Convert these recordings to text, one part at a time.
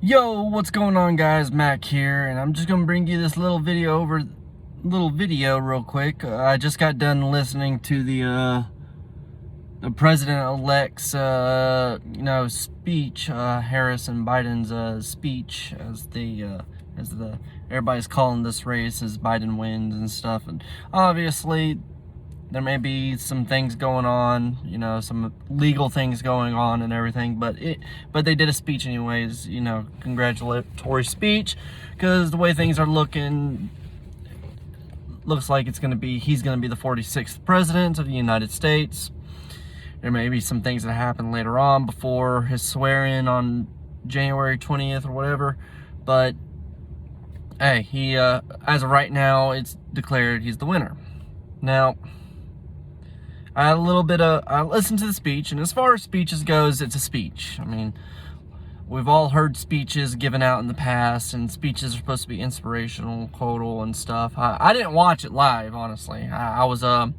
Yo, what's going on, guys? Mac here, and I'm just gonna bring you this little video real quick. I just got done listening to the president-elect's speech, Harris and Biden's speech, as the everybody's calling this race as Biden wins and stuff. And obviously there may be some things going on, some legal things going on and everything, but they did a speech anyways, congratulatory speech, because the way things are looking, looks like he's gonna be the 46th president of the United States. There may be some things that happen later on before his swear-in on January 20th or whatever, but hey, he as of right now, it's declared he's the winner. Now, I listened to the speech, and as far as speeches goes, it's a speech. I mean, we've all heard speeches given out in the past, and speeches are supposed to be inspirational, quotable, and stuff. I didn't watch it live, honestly. I was I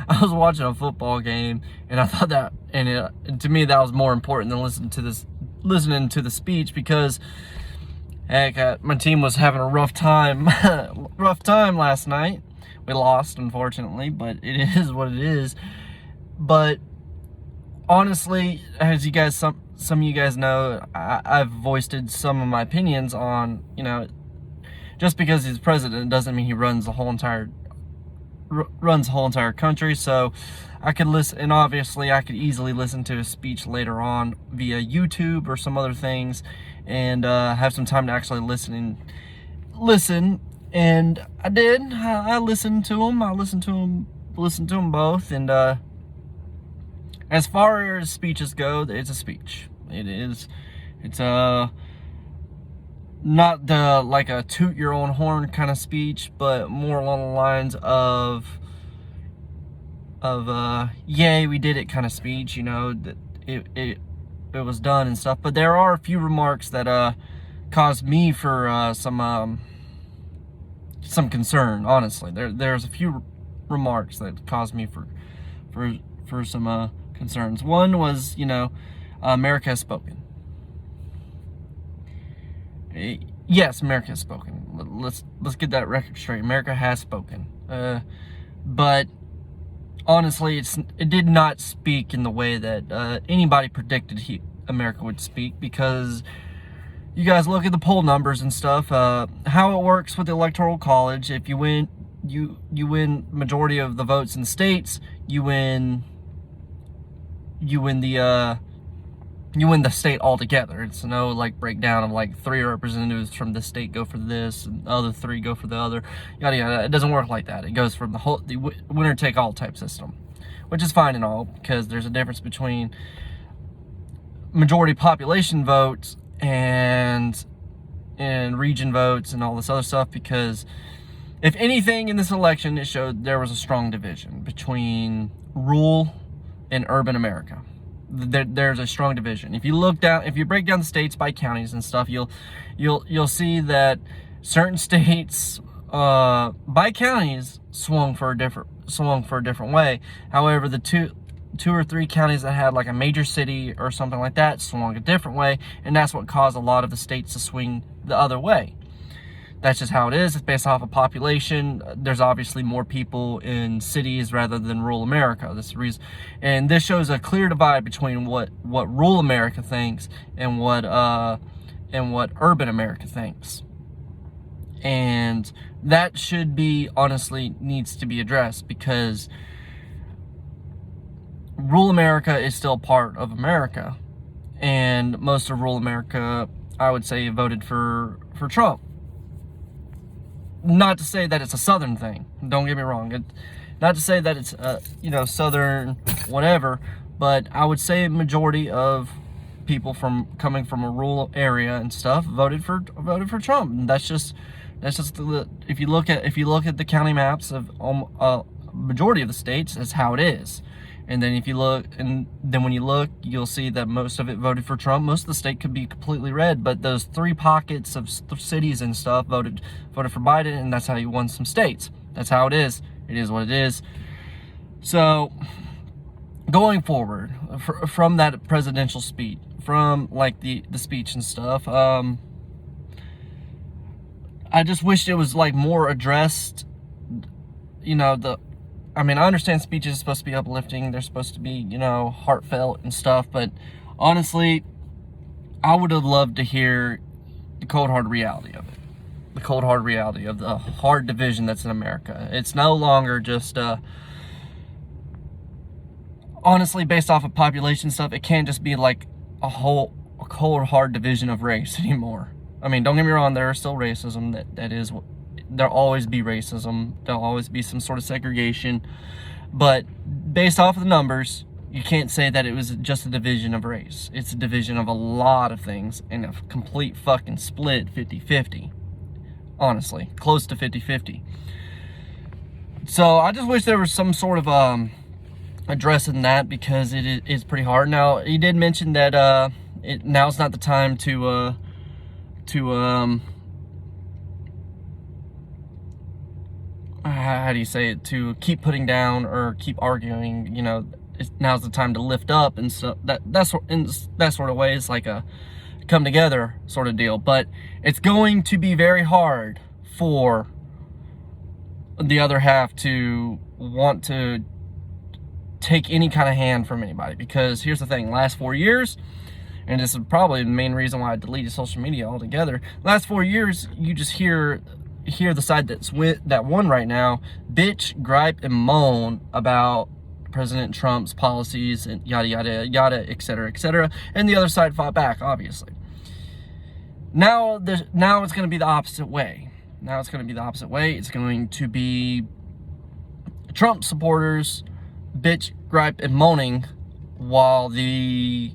was watching a football game, and I thought that, to me, that was more important than listening to the speech, because heck, my team was having a rough time last night. We lost, unfortunately, but it is what it is. But honestly, as you guys, some of you guys know, I've voiced some of my opinions on, just because he's president doesn't mean he runs the whole entire country. So I could listen, and obviously I could easily listen to his speech later on via YouTube or some other things, and have some time to actually listen. And I did. I listened to them. I listened to them both. And as far as speeches go, it's a speech. It is. It's not like a toot your own horn kind of speech, but more along the lines of yay, we did it kind of speech. That it was done and stuff. But there are a few remarks that caused me for some concern, honestly. There's a few remarks that caused me for some concerns. One was, America has spoken. Yes, America has spoken. Let's get that record straight. America has spoken. But honestly, it did not speak in the way that anybody predicted America would speak, because you guys look at the poll numbers and stuff, how it works with the Electoral College. If you win, you win majority of the votes in the states, you win the state altogether. It's no like breakdown of like 3 representatives from this state go for this and the other 3 go for the other, yada yada. It doesn't work like that. It goes from the winner take all type system, which is fine and all, because there's a difference between majority population votes and region votes and all this other stuff. Because if anything in this election, it showed there was a strong division between rural and urban America. There's a strong division. If you break down the states by counties and stuff, you'll see that certain states by counties swung for a different way. However, the two or three counties that had like a major city or something like that swung a different way, and that's what caused a lot of the states to swing the other way. That's just how it is. It's based off of population. There's obviously more people in cities rather than rural America. That's the reason, and this shows a clear divide between what rural America thinks and what urban America thinks. And that should be, honestly, needs to be addressed, because rural America is still part of America, and most of rural America, I would say, voted for Trump. Not to say that it's a southern thing, don't get me wrong. Not to say that it's southern whatever, but I would say a majority of people coming from a rural area and stuff voted for Trump. And that's just if you look at the county maps of majority of the states, that's how it is. And then when you look, you'll see that most of it voted for Trump. Most of the state could be completely red, but those 3 pockets of cities and stuff voted for Biden, and that's how he won some states. That's how it is. It is what it is. So going forward from that presidential speech, from like the speech and stuff. I just wished it was like more addressed. You know, I understand speeches are supposed to be uplifting. They're supposed to be, you know, heartfelt and stuff. But honestly, I would have loved to hear the cold hard reality of it. The cold hard reality of the hard division that's in America. It's no longer just, honestly, based off of population stuff, it can't just be like a cold hard division of race anymore. I mean, don't get me wrong, there is still racism. There'll always be racism. There'll always be some sort of segregation. But based off of the numbers, you can't say that it was just a division of race. It's a division of a lot of things and a complete fucking split 50-50. Honestly, close to 50-50. So I just wish there was some sort of addressing that, because it is pretty hard. Now, he did mention that now's not the time to how do you say it, to keep putting down or keep arguing. You know, now's the time to lift up, and so that's in that sort of way. It's like a come together sort of deal. But it's going to be very hard for the other half to want to take any kind of hand from anybody, because here's the thing: last 4 years, and this is probably the main reason why I deleted social media altogether. Last 4 years, you just hear the side that won right now bitch, gripe, and moan about President Trump's policies and yada yada yada, etc., and the other side fought back, obviously. Now it's going to be the opposite way. It's going to be Trump supporters bitch, gripe, and moaning, while the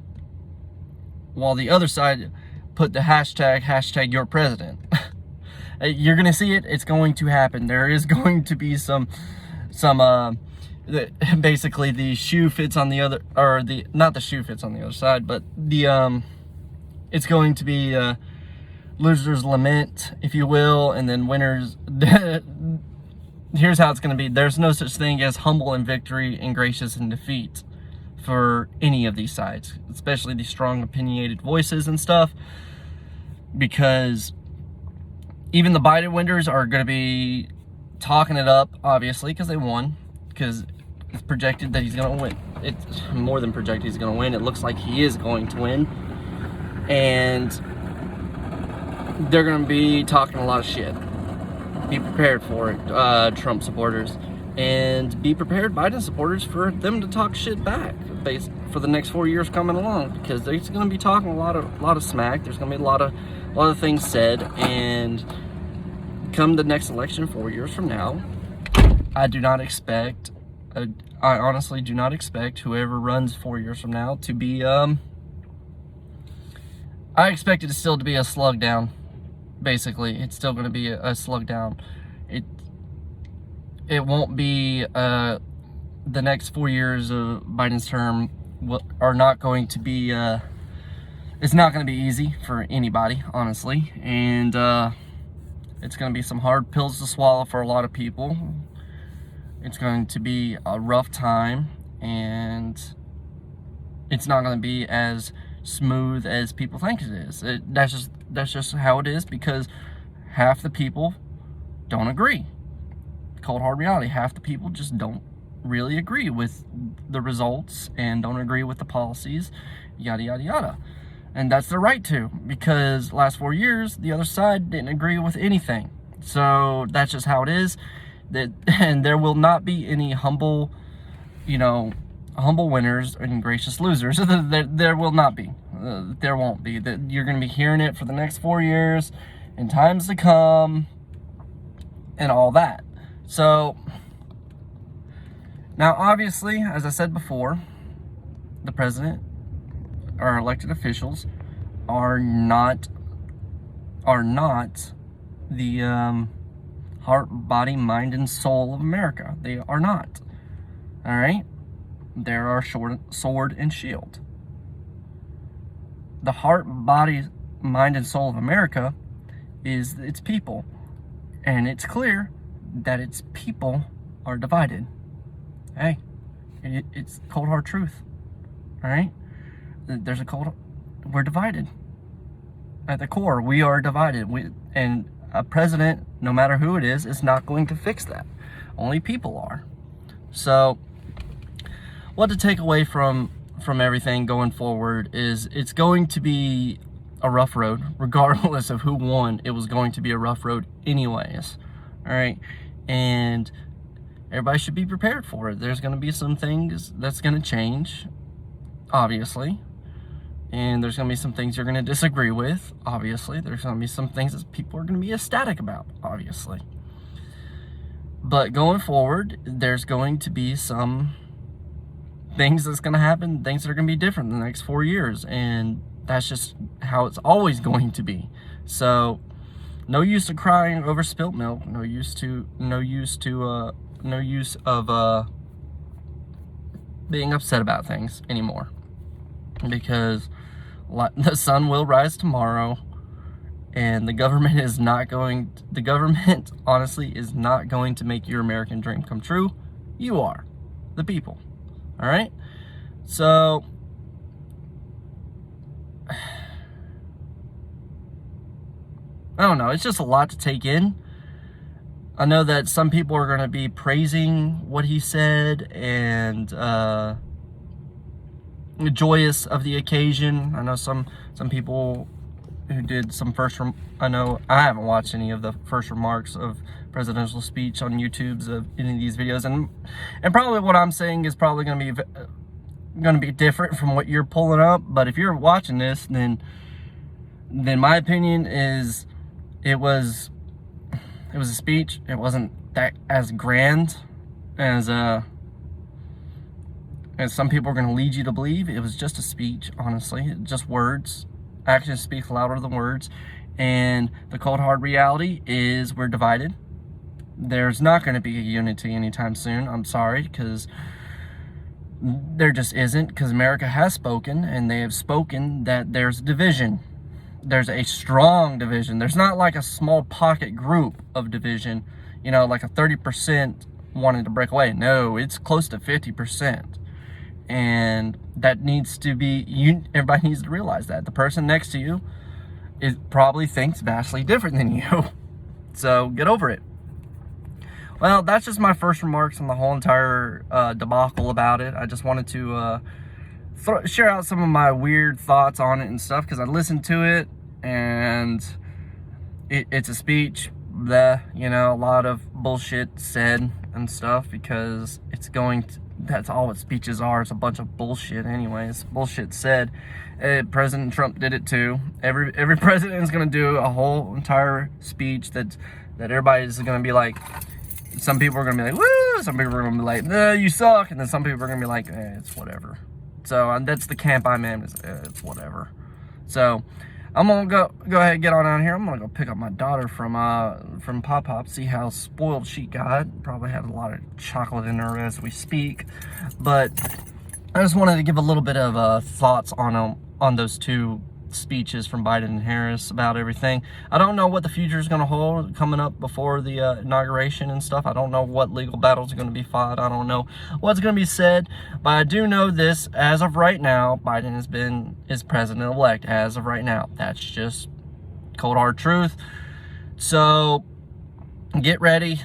other side put the hashtag your president. You're gonna see it. It's going to happen. There is going to be some basically the shoe fits on the other, or not the shoe fits on the other side, but it's going to be losers lament, if you will, and then winners. Here's how it's going to be. There's no such thing as humble in victory and gracious in defeat for any of these sides, especially these strong opinionated voices and stuff, because even the Biden winners are going to be talking it up, obviously, because they won, because it's projected that he's going to win. It's more than projected he's going to win. It looks like he is going to win, and they're going to be talking a lot of shit. Be prepared for it, Trump supporters, and be prepared, Biden supporters, for them to talk shit back for the next 4 years coming along, because they're going to be talking a lot of smack. There's going to be a lot of things said, and come the next election 4 years from now, I honestly do not expect whoever runs 4 years from now to be I expect it still to be a slug down. Basically, it's still going to be a slug down. It won't be the next 4 years of Biden's term are not going to be it's not going to be easy for anybody, honestly, and it's going to be some hard pills to swallow for a lot of people. It's going to be a rough time, and it's not going to be as smooth as people think it is. That's just how it is, because half the people don't agree. Cold hard reality, half the people just don't really agree with the results and don't agree with the policies, yada yada yada. And that's their right to, because last 4 years the other side didn't agree with anything. So that's just how it is. And there will not be any humble winners and gracious losers. There will not be. There won't be. You're going to be hearing it for the next 4 years, in times to come, and all that. So now, obviously, as I said before, the president, our elected officials, are not the heart, body, mind, and soul of America. They are not. All right? They're our sword and shield. The heart, body, mind, and soul of America is its people. And it's clear that its people are divided. Hey, it's cold hard truth. All right? we're divided. At the core, we are divided. And a president, no matter who it is not going to fix that. Only people are. So, what to take away from everything going forward is it's going to be a rough road. Regardless of who won, it was going to be a rough road anyways. All right? And everybody should be prepared for it. There's going to be some things that's going to change, obviously. And there's going to be some things you're going to disagree with, obviously. There's going to be some things that people are going to be ecstatic about, obviously. But going forward, there's going to be some things that's going to happen, things that are going to be different in the next 4 years. And that's just how it's always going to be. So, no use of crying over spilt milk. No use of being upset about things anymore. Because the sun will rise tomorrow, and the government honestly is not going to make your American dream come true. You are the people. All right? So I don't know, it's just a lot to take in. I know that some people are going to be praising what he said and joyous of the occasion. I know some people who did some I know I haven't watched any of the first remarks of presidential speech on YouTube's of any of these videos, and probably what I'm saying is probably going to be different from what you're pulling up. But if you're watching this, then my opinion is it was a speech. It wasn't that as grand as some people are going to lead you to believe. It was just a speech, honestly. Just words. Actions speak louder than words. And the cold hard reality is we're divided. There's not going to be a unity anytime soon. I'm sorry, because there just isn't. Because America has spoken, and they have spoken that there's division. There's a strong division. There's not like a small pocket group of division, like a 30% wanting to break away. No, it's close to 50%. And that needs to be, everybody needs to realize that. The person next to you probably thinks vastly different than you. So get over it. Well, that's just my first remarks on the whole entire debacle about it. I just wanted to share out some of my weird thoughts on it and stuff, because I listened to it, and it's a speech that, a lot of bullshit said and stuff, because that's all what speeches are. It's a bunch of bullshit anyways. Bullshit said. President Trump did it too. Every president is going to do a whole entire speech that everybody's going to be like, some people are going to be like, woo! Some people are going to be like, no, you suck. And then some people are going to be like, it's whatever. So that's the camp I'm in, it's whatever. So I'm going to go ahead and get on out here. I'm going to go pick up my daughter from Pop Pop, see how spoiled she got. Probably had a lot of chocolate in her as we speak. But I just wanted to give a little bit of thoughts on those two speeches from Biden and Harris about everything. I don't know what the future is going to hold coming up before the inauguration and stuff. I don't know what legal battles are going to be fought. I don't know what's going to be said. But I do know this, as of right now, Biden is president-elect as of right now. That's just cold hard truth. So get ready.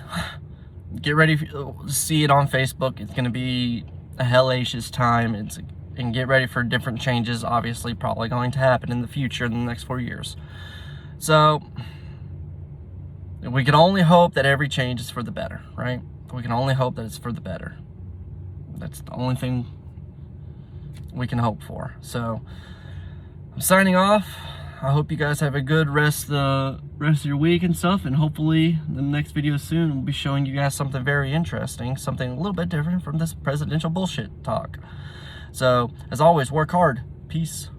Get ready to see it on Facebook. It's going to be a hellacious time. And get ready for different changes, obviously probably going to happen in the future in the next 4 years. So we can only hope that every change is for the better, right? We can only hope that it's for the better. That's the only thing we can hope for. So I'm signing off. I hope you guys have a good rest of your week and stuff, and hopefully the next video soon will be showing you guys something very interesting, something a little bit different from this presidential bullshit talk. So, as always, work hard. Peace.